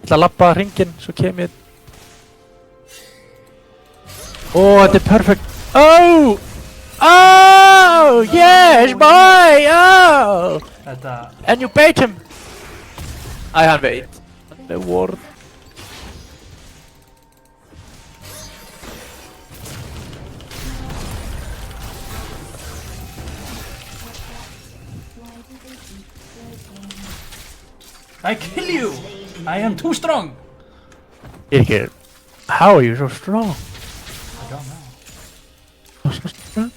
ætla að labba hringinn, svo kem ég. Þetta er perfect. Oh! Oh! Yes, boy! Oh! And you bait him! Hann veit. Hann er ward. I kill you! I am too strong! Birgir, how are you so strong? I don't know. You're so strong?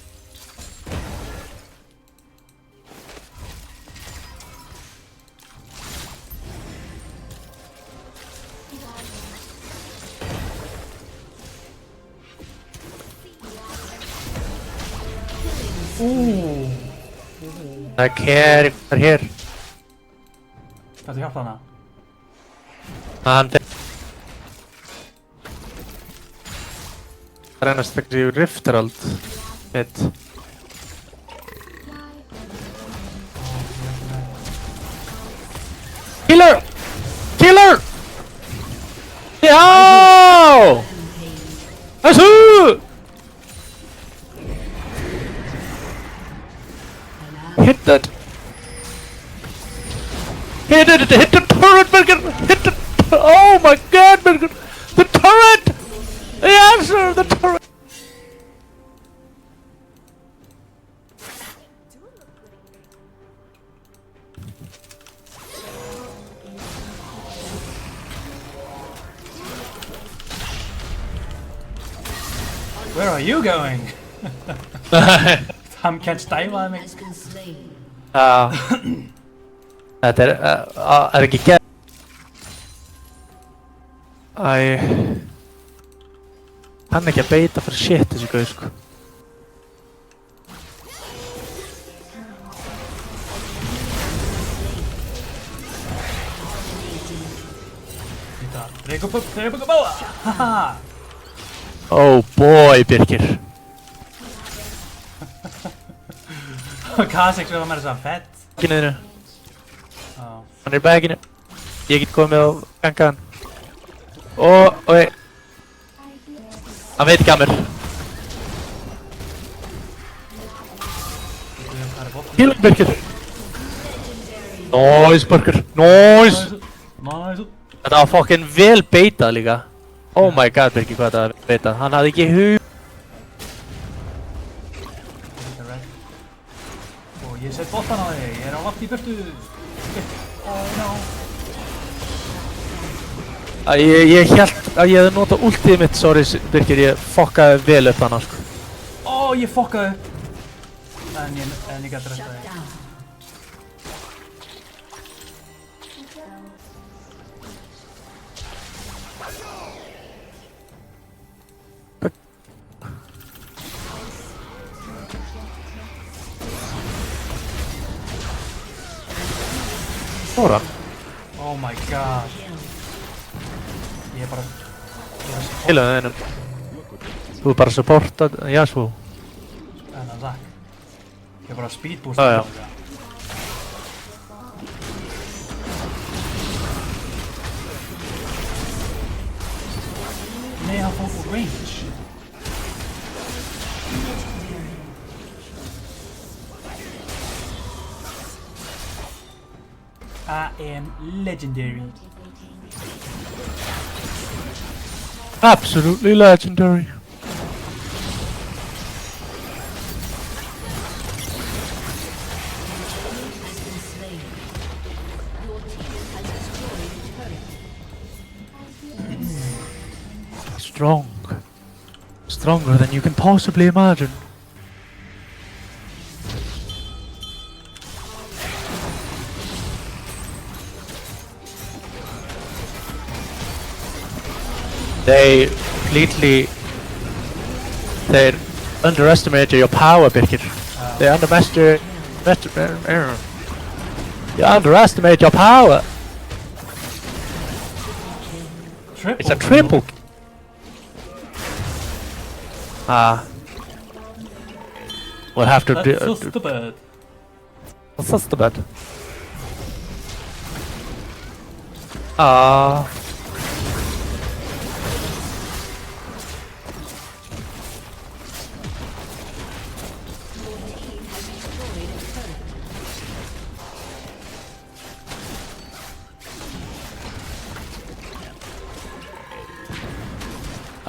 Ooh. Like here, here. Hvað þú hjálpa hana? Hann reynast ekki Rifterald mitt. Killer! Killer! Já! Þessu! Hit that! Hit it! Hit the turret, Birgir! Hit the... Oh my god, Birgir! The turret! The answer! The turret! Where are you going? Hann can't stæla mig. Þetta er ekki gæð. Hann ekki að beita fyrir shit þessi gauð, sko. Drepa báða! Haha! Oh boy, Birgir. Kha'Zix var meira svo fett. Ekki niðru. Hann er í baginu. Ég get komið og ganga hann. Oi. Hann veit ekki að mér. Kill him, Birgir. Nice, Birgir. Nice. Þetta var fucking vel beitað líka. Oh my god, Birgir, hvað þetta var beitað. Hann hafði ekki hug. Ég set bottan á þig, ég er á vakt í burtu. Oh no. Ég hélt að ég hefði notað ultið mitt, sorry Birgir, ég fokkaði vel upp hana, sko. Ég fokkaði upp. En ég gæti rætt að þig. Hóra. Oh my god. Ég er bara... Killaðu einum. Þú er bara supportað, Yasuo. Takk. Ég er bara speedboost. Já. Nei, hann fór úr range. I am legendary. Absolutely legendary. Strong. Stronger than you can possibly imagine. They completely... They underestimate your power, Birgir. They underestimate... You underestimate your power! It's a triple! We'll have to do... That's so stupid. That's so stupid.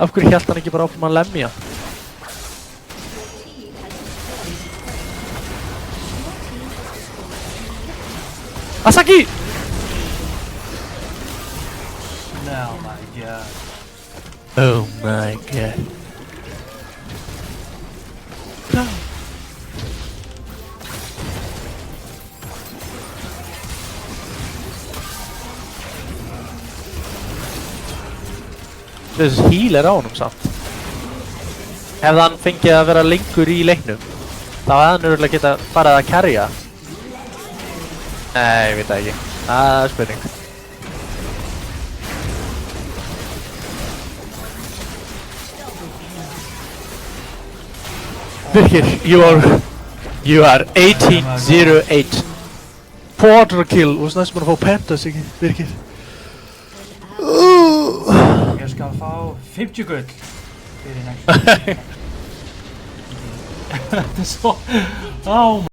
Af hverju hélt hann ekki bara áfram að lemja? Asaki! Oh my god. Oh my god. No. Þessi heal á honum samt. Hefði hann fengið að vera lengur í leiknum, þá hefði hann örugglega getað farið að carrya. Nei, ég veit það ekki. Það er spurning. Birkir, you are 1808. Quarter kill. Þú varst næstum búinn að fá pentas, ekki, Birkir? Ég skal fá 50 gull fyrir næst. Þetta er svo...